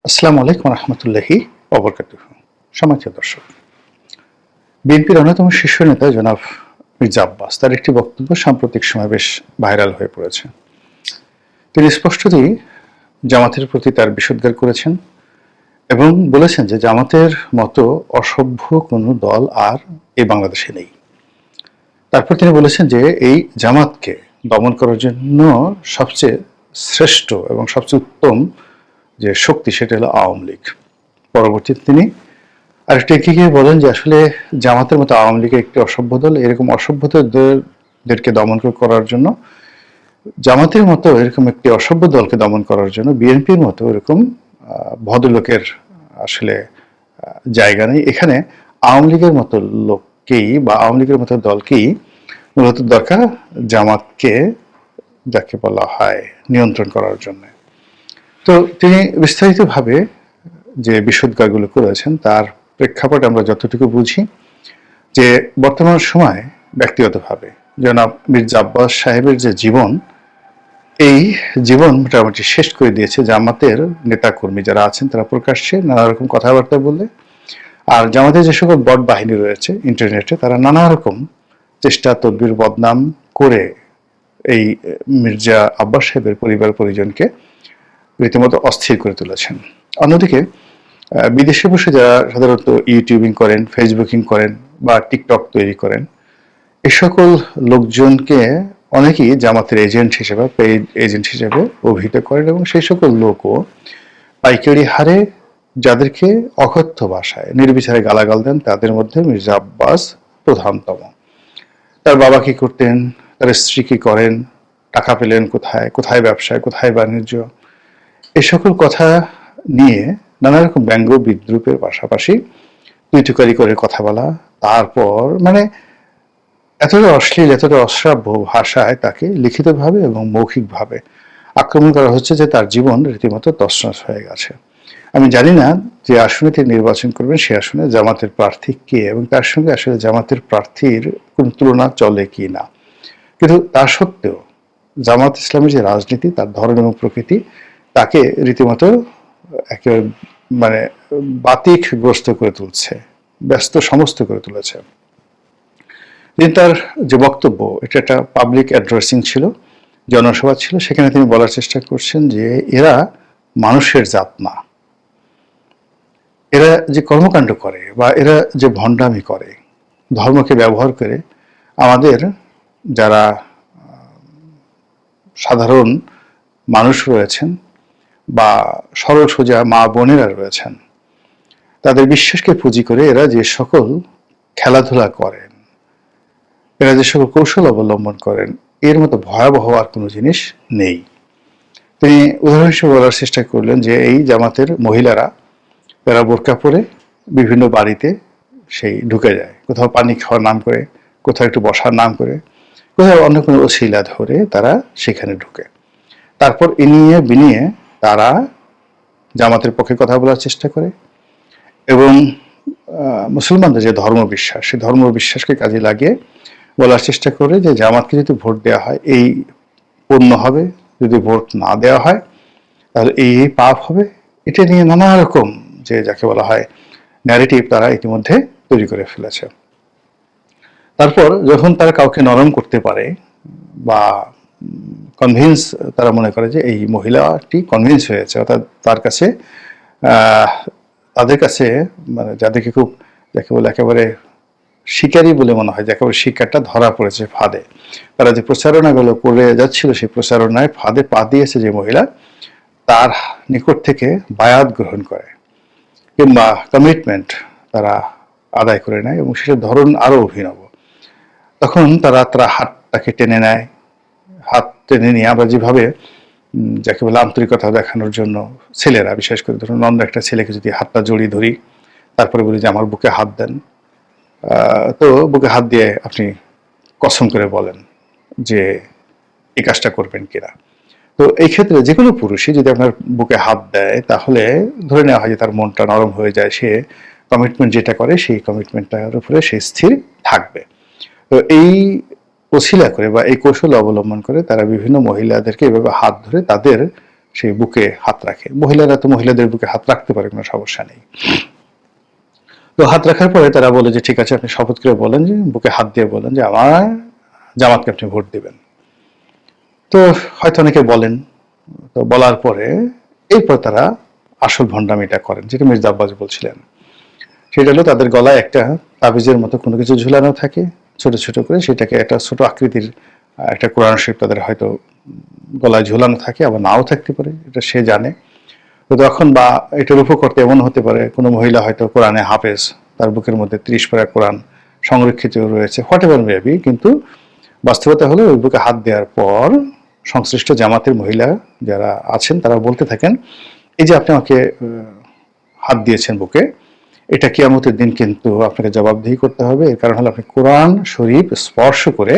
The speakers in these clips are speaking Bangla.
আসসালামু আলাইকুম রহমতুল্লাহি ওবরকাতুহু। সম্মানিত দর্শক, বিএনপির অন্যতম শীর্ষ নেতা জনাব মির্জা আব্বাস তার একটি বক্তব্য সাম্প্রতিক সময় বেশ ভাইরাল হয়ে পড়েছে। তিনি স্পষ্টতই জামাতের প্রতি তার বিষোদ্গার করেছেন এবং বলেছেন যে জামাতের মতো অসভ্য কোনো দল আর এই বাংলাদেশে নেই। তারপর তিনি বলেছেন যে এই জামাতকে দমন করার জন্য সবচেয়ে শ্রেষ্ঠ এবং সবচেয়ে উত্তম যে শক্তি সেটা হলো আওয়ামী লীগ। পরবর্তীতে তিনি আরেকটু এগিয়ে গিয়ে বলেন যে আসলে জামাতের মতো আওয়ামী লীগের একটি অসভ্য দল, এরকম অসভ্যদেরকে দমন করার জন্য জামাতের মতো এরকম একটি অসভ্য দলকে দমন করার জন্য বিএনপির মতো এরকম ভদ্রলোকের আসলে জায়গা নেই। এখানে আওয়ামী লীগের মতো লোককেই বা আওয়ামী লীগের মতো দলকেই মূলত দরকার জামাতকে, যাকে বলা হয়, নিয়ন্ত্রণ করার জন্য। তো তিনি বিস্তারিতভাবে যে বিষোদ্গারগুলো করেছেন তার প্রেক্ষাপটে আমরা যতটুকু বুঝি যে বর্তমান সময়ে ব্যক্তিগতভাবে জনাব মির্জা আব্বাস সাহেবের যে জীবন, এই জীবন মোটামুটি শেষ করে দিয়েছে জামাতের নেতাকর্মী যারা আছেন তারা প্রকাশ্যে নানা রকম কথাবার্তা বলে, আর জামাতের যে সকল বট বাহিনী রয়েছে ইন্টারনেটে তারা নানা রকম চেষ্টা তদবির বদনাম করে এই মির্জা আব্বাস সাহেবের পরিবার পরিজনকে রীতিমতো অস্থির করে তুলেছেন। অন্যদিকে বিদেশে বসে যারা সাধারণত ইউটিউবিং করেন, ফেসবুকিং করেন বা টিকটক তৈরি করেন, এ সকল লোকজনকে অনেকেই জামাতের এজেন্ট হিসেবে, পেইড এজেন্ট হিসেবে অভিহিত করেন এবং সেই সকল লোকও পাইকারি হারে যাদেরকে অকথ্য ভাষায় নির্বিচারে গালাগাল দেন তাদের মধ্যে মির্জা আব্বাস প্রধানতম। তার বাবা কি করতেন, তার স্ত্রী কি করেন, টাকা পেলেন কোথায়, কোথায় ব্যবসায়, কোথায় বাণিজ্য, এই সকল কথা নিয়ে নানা রকম ব্যঙ্গ বিদ্রুপের পাশাপাশি টুইটুকারি করে কথা বলা, তারপর মানে এতটা অশ্লীল, এতটা অশ্রাব্য ভাষায় তাকে লিখিতভাবে এবং মৌখিকভাবে আক্রমণ করা হচ্ছে যে তার জীবন রীতিমতো তছনছ হয়ে গেছে। আমি জানি না যে আসনে তিনি নির্বাচন করবেন সে আসনে জামাতের প্রার্থী কে এবং তার সঙ্গে আসলে জামাতের প্রার্থীর কোন তুলনা চলে কি না, কিন্তু তা সত্ত্বেও জামাত ইসলামের যে রাজনীতি, তার ধরন এবং প্রকৃতি তাকে রীতিমতো একেবারে মানে বাতিকগ্রস্ত করে তুলছে, ব্যস্ত সমস্ত করে তুলেছে। তিনি তার যে বক্তব্য, এটা একটা পাবলিক অ্যাড্রেসিং ছিল, জনসভা ছিল, সেখানে তিনি বলার চেষ্টা করছেন যে এরা মানুষের জাত না, এরা যে কর্মকাণ্ড করে বা এরা যে ভণ্ডামি করে, ধর্মকে ব্যবহার করে আমাদের যারা সাধারণ মানুষ রয়েছেন বা সরল সোজা মা বোনেরা রয়েছেন, তাদের বিশ্বাসকে পুঁজি করে এরা যে সকল খেলাধুলা করেন, এরা যে সকল কৌশল অবলম্বন করেন, এর মতো ভয়াবহ আর কোনো জিনিস নেই। তিনি উদাহরণ হিসেবে বলার চেষ্টা করলেন যে এই জামাতের মহিলারা তারা বোরকা পরে বিভিন্ন বাড়িতে সেই ঢুকে যায়, কোথাও পানি খাওয়ার নাম করে, কোথাও একটু বসার নাম করে, কোথাও অন্য কোনো ওসিলা ধরে তারা সেখানে ঢুকে, তারপর ইনিয়ে বিনিয়ে তারা জামাতের পক্ষে কথা বলার চেষ্টা করে এবং মুসলমানদের যে ধর্মবিশ্বাস, সেই ধর্মবিশ্বাসকে কাজে লাগিয়ে বলার চেষ্টা করে যে জামাতকে যদি ভোট দেওয়া হয় এই পূর্ণ হবে, যদি ভোট না দেওয়া হয় তাহলে এই পাপ হবে। এটা নিয়ে নানা রকম যে যাকে বলা হয় ন্যারেটিভ তারা ইতিমধ্যে তৈরি করে ফেলেছে। তারপর যখন তারা কাউকে নরম করতে পারে বা কনভিন্স, তারা মনে করে যে এই মহিলাটি কনভিন্স হয়েছে, অর্থাৎ তার কাছে তাদের কাছে মানে যাদেরকে খুব যাকে বলে একেবারে শিকারী বলে মনে হয়, যে একেবারে শিকারটা ধরা পড়েছে ফাঁদে, তারা যে প্রচারণাগুলো করে যাচ্ছিল সেই প্রচারণায় ফাঁদে পা দিয়েছে যে মহিলা, তার নিকট থেকে বায়াত গ্রহণ করে কিংবা কমিটমেন্ট তারা আদায় করে নেয় এবং সেটার ধরন আরো অভিনব। তখন তারা হাতটাকে টেনে নেয়, হাত টেনে নিয়ে আমরা যেভাবে যাকে বলে আন্তরিকতা দেখানোর জন্য ছেলেরা, বিশেষ করে ধরুন অন্য একটা ছেলেকে যদি হাতটা জড়িয়ে ধরি, তারপরে বলি যে আমার বুকে হাত দেন, তো বুকে হাত দিয়ে আপনি কসম করে বলেন যে এই কাজটা করবেন কিনা। তো এই ক্ষেত্রে যে কোনো পুরুষই যদি আপনার বুকে হাত দেয় তাহলে ধরে নেওয়া হয় যে তার মনটা নরম হয়ে যায়, সে কমিটমেন্ট যেটা করে সেই কমিটমেন্টটার উপরে সে স্থির থাকবে। তো এই ওসিলা করে বা এই কৌশল অবলম্বন করে তারা বিভিন্ন মহিলাদেরকে এভাবে হাত ধরে তাদের সেই বুকে হাত রাখে। মহিলারা তো মহিলাদের বুকে হাত রাখতে পারে, কোনো সমস্যা নেই। তো হাত রাখার পরে তারা বলে যে ঠিক আছে, আপনি শপথ করে বলেন, যে বুকে হাত দিয়ে বলেন যে আমার জামাতকে আপনি ভোট দিবেন। তো হয়তো অনেকে বলেন, তো বলার পরে এরপর তারা আসল ভণ্ডামিটা করেন, যেটা মির্জা আব্বাস বলছিলেন। সেটা হলো তাদের গলায় একটা তাবিজের মতো কোনো কিছু ঝুলানো থাকে ছোট ছোট করে, সেটাকে একটা ছোট আকৃতির একটা কোরআন শরীফ তাদের হয়তো গলায় ঝুলানো থাকে, আবার নাও থাকতে পারে, এটা সে জানে। তো তখন বা এটার উপকর্তে এমন হতে পারে কোনো মহিলা হয়তো কোরআনে হাফেজ, তার বুকের মধ্যে 30 পারা কোরআন সংরক্ষিত রয়েছে, হোয়াট এভার মেবি। কিন্তু বাস্তবতা হলো ওই বুকে হাত দেওয়ার পর সংশ্লিষ্ট জামাতের মহিলা যারা আছেন তারা বলতে থাকেন, এই যে আপনি আমাকে হাত দিয়েছেন বুকে, এটা কিয়ামতের দিন কিন্তু আপনাকে জবাবদিহি করতে হবে। এর কারণ হলো আপনি কোরআন শরীফ স্পর্শ করে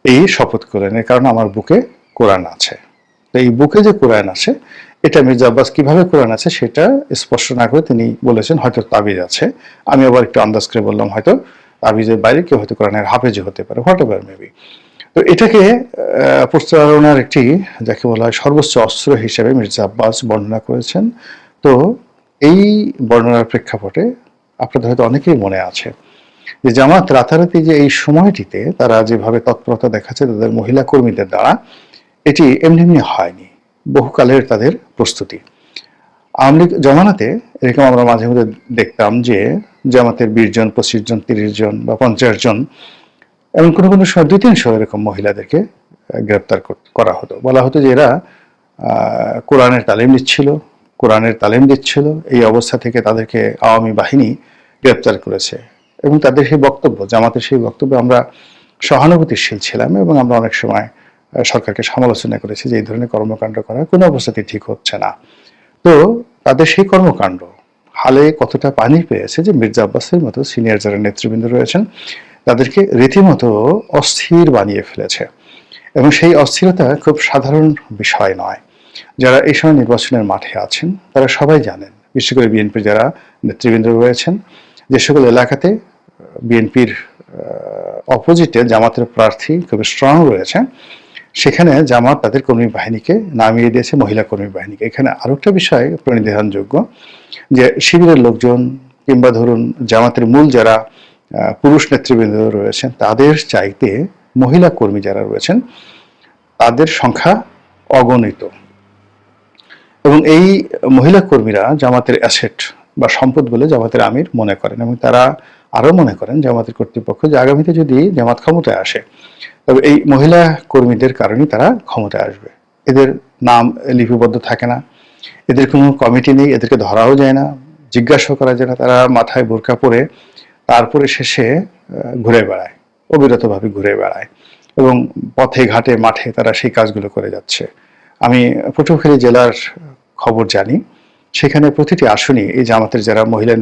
এই শপথ করলেন, এর কারণ আমার বুকে কোরআন আছে। তো এই বুকে যে কোরআন আছে, এটা মির্জা আব্বাস কিভাবে কোরআন আছে সেটা স্পষ্ট না করে তিনি বলেছেন হয়তো তাবিজ আছে। আমি আবার একটু আন্দাজ করে বললাম হয়তো তাবিজের বাইরে কেউ হয়তো কোরআনের হাফেজও হতে পারে, হোয়াট এভার মেবি। তো এটাকে প্রচারণার একটি, যাকে বলা হয় সর্বোচ্চ অস্ত্র হিসেবে মির্জা আব্বাস বর্ণনা করেছেন। তো এই বর্ণনার প্রেক্ষাপটে আপনাদের হয়তো অনেকেই মনে আছে যে জামাত রাতারাতি যে এই সময়টিতে তারা যেভাবে তৎপরতা দেখাচ্ছে তাদের মহিলা কর্মীদের দ্বারা, এটি এমনি এমনি হয়নি, বহুকালের তাদের প্রস্তুতি। আওয়ামী লীগ জমানাতে এরকম আমরা মাঝে মধ্যে দেখতাম যে জামাতের 20 জন, 25 জন, 30 জন বা 50 জন, এমন কোনো কোনো সময় 200-300 এরকম মহিলাদেরকে গ্রেপ্তার করা হতো। বলা হতো যে এরা কোরআনের তালিম নিচ্ছিল, কোরআনের তালিম দিচ্ছিল, এই অবস্থা থেকে তাদেরকে আওয়ামী বাহিনী গ্রেপ্তার করেছে। এবং তাদের সেই বক্তব্য, জামাতের সেই বক্তব্যে আমরা সহানুভূতিশীল ছিলাম এবং আমরা অনেক সময় সরকারকে সমালোচনা করেছি যে এই ধরনের কর্মকাণ্ড করা কোনো অবস্থাতেই ঠিক হচ্ছে না। তো তাদের সেই কর্মকাণ্ড হালে কতটা পানি পেয়েছে যে মির্জা আব্বাসের মতো সিনিয়র যারা নেতৃবৃন্দ রয়েছেন তাদেরকে রীতিমতো অস্থির বানিয়ে ফেলেছে। এবং সেই অস্থিরতা খুব সাধারণ বিষয় নয়। যারা এই সময় নির্বাচনের মাঠে আছেন তারা সবাই জানেন, বিশেষ করে বিএনপির যারা নেতৃবৃন্দ রয়েছেন, যে সকল এলাকাতে বিএনপির অপোজিটে জামাতের প্রার্থী খুব স্ট্রং রয়েছে, সেখানে জামাত তাদের কর্মী বাহিনীকে নামিয়ে দিয়েছে, মহিলা কর্মী বাহিনীকে। এখানে আরো একটা বিষয় প্রণিধানযোগ্য, যে শিবিরের লোকজন কিংবা ধরুন জামাতের মূল যারা পুরুষ নেতৃবৃন্দ রয়েছেন তাদের চাইতে মহিলা কর্মী যারা রয়েছেন তাদের সংখ্যা অগণিত। এবং এই মহিলা কর্মীরা জামাতের অ্যাসেট বা সম্পদ বলে জামাতের আমির মনে করেন, এবং তারা আরো মনে করেন জামাতের কর্তৃপক্ষ যে আগামীতে যদি জামাত ক্ষমতায় আসে তবে এই মহিলা কর্মীদের কারণেই তারা ক্ষমতায় আসবে। এদের নাম লিপিবদ্ধ থাকে না, এদের কোনো কমিটি নেই, এদেরকে ধরাও যায় না, জিজ্ঞাসাও করা যায় না, তারা মাথায় বোরকা পরে তারপরে শেষে ঘুরে বেড়ায়, অবিরতভাবে ঘুরে বেড়ায় এবং পথে ঘাটে মাঠে তারা সেই কাজগুলো করে যাচ্ছে। আমি পটুয়াখালী জেলার খবর জানি, সেখানে প্রতিটি আসনই এই জামাতের যারা মহিলা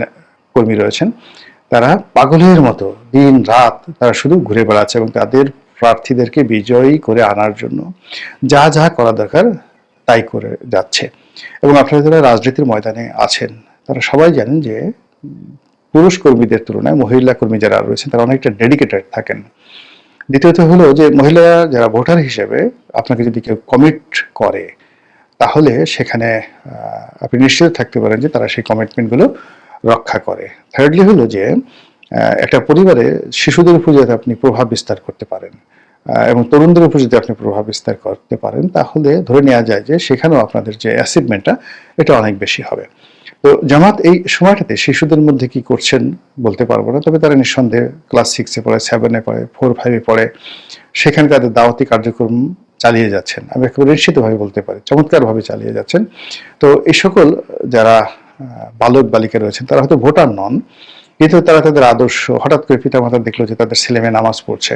কর্মী রয়েছেন তারা পাগলের মতো দিন রাত তারা শুধু ঘুরে বেড়াচ্ছে এবং তাদের প্রার্থীদেরকে বিজয়ী করে আনার জন্য যা যা করা দরকার তাই করে যাচ্ছে। এবং আপনারা যারা রাজনীতির ময়দানে আছেন তারা সবাই জানেন যে পুরুষ কর্মীদের তুলনায় মহিলা কর্মী যারা রয়েছেন তারা অনেকটা ডেডিকেটেড থাকেন। দ্বিতীয়ত হলো যে মহিলা যারা ভোটার হিসেবে আপনাকে যদি কেউ কমিট করে তাহলে সেখানে আপনি নিশ্চিত থাকতে পারেন যে তারা সেই কমিটমেন্টগুলো রক্ষা করে। থার্ডলি হলো যে একটা পরিবারে শিশুদের উপর যদি আপনি প্রভাব বিস্তার করতে পারেন এবং তরুণদের উপর যদি আপনি প্রভাব বিস্তার করতে পারেন তাহলে ধরে নেওয়া যায় যে সেখানেও আপনাদের যে অ্যাচিভমেন্টটা এটা অনেক বেশি হবে। তো জামাত এই সময়টাতে শিশুদের মধ্যে কি করছেন বলতে পারবো না, তবে তারা নিঃসন্দেহে ক্লাস 6-এ পড়ে, 7-এ পড়ে, 4-5-এ পড়ে, সেখানে তাদের দাওয়াতি কার্যক্রম চালিয়ে যাচ্ছেন। আমি একেবারে নিশ্চিতভাবে বলতে পারি চমৎকারভাবে চালিয়ে যাচ্ছেন। তো এই সকল যারা বালক বালিকা রয়েছেন তারা হয়তো ভোটার নন, কিন্তু তারা তাদের আদর্শ হঠাৎ করে পিতামাতা দেখলো যে তাদের ছেলে মেয়ে নামাজ পড়ছে,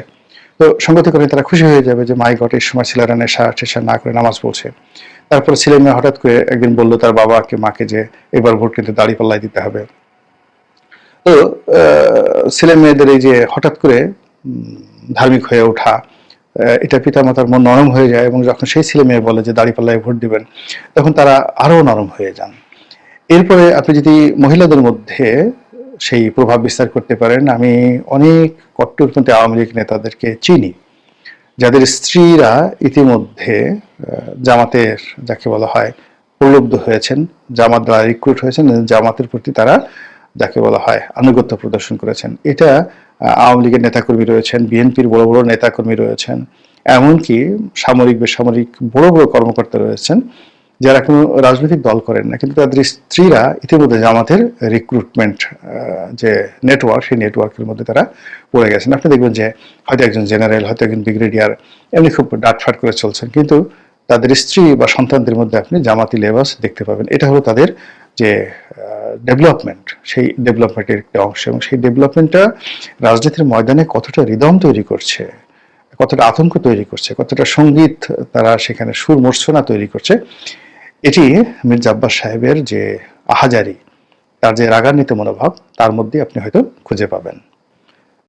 তো সঙ্গতি করে তারা খুশি হয়ে যাবে যে মাই গড এই সময় ছেলেরা নেশা টেশা না করে নামাজ পড়ছে। তারপরে ছেলে মেয়ে হঠাৎ করে একদিন বললো তার বাবাকে মাকে যে এবার ভোট কিন্তু দাড়ি পাল্লাই দিতে হবে। তো ছেলে মেয়েদের এই যে হঠাৎ করে ধার্মিক হয়ে ওঠা, এটা পিতামাতার মন নরম হয়ে যায় এবং যখন সেই ছেলে মেয়ে বলে যে দাড়ি পাল্লায় ভোট দিবেন তখন তারা আরো নরম হয়ে যান। এরপরে আপনি যদি মহিলাদের মধ্যে সেই প্রভাব বিস্তার করতে পারেন, আমি অনেক কট্টরপন্থী আওয়ামী লীগ নেতাদেরকে চিনি যাদের স্ত্রীরা ইতিমধ্যে জামাতের যাকে বলা হয় প্রলুব্ধ হয়েছেন, জামাত দ্বারা রিক্রুট হয়েছেন, জামাতের প্রতি তারা যাকে বলা হয় আনুগত্য প্রদর্শন করেছেন। এটা আওয়ামী লীগের নেতাকর্মী রয়েছেন, বিএনপির বড় বড় নেতাকর্মী রয়েছেন, এমনকি সামরিক বেসামরিক বড় বড় কর্মকর্তা রয়েছেন যারা কোনো রাজনৈতিক দল করেন না, কিন্তু তাদের স্ত্রীরা ইতিমধ্যে জামাতের রিক্রুটমেন্ট যে নেটওয়ার্ক, সেই নেটওয়ার্কের মধ্যে তারা পড়ে গেছেন। আপনি দেখবেন যে হয়তো একজন জেনারেল, হয়তো একজন ব্রিগেডিয়ার এমনি খুব ডাটফাট করে চলছেন, কিন্তু তাদের স্ত্রী বা সন্তানদের মধ্যে আপনি জামাতি লেবাস দেখতে পাবেন। এটা হলো তাদের যে ডেভেলপমেন্ট, সেই ডেভেলপমেন্টের একটি অংশ, এবং সেই ডেভেলপমেন্টটা রাজনীতির ময়দানে কতটা হৃদম তৈরি করছে, কতটা আতঙ্ক তৈরি করছে, কতটা সঙ্গীত তারা সেখানে সুর মূর্ছনা তৈরি করছে, এটি মির্জা আব্বাস সাহেবের যে আহাজারি, তার যে রাগান্বিত মনোভাব, তার মধ্যে আপনি হয়তো খুঁজে পাবেন।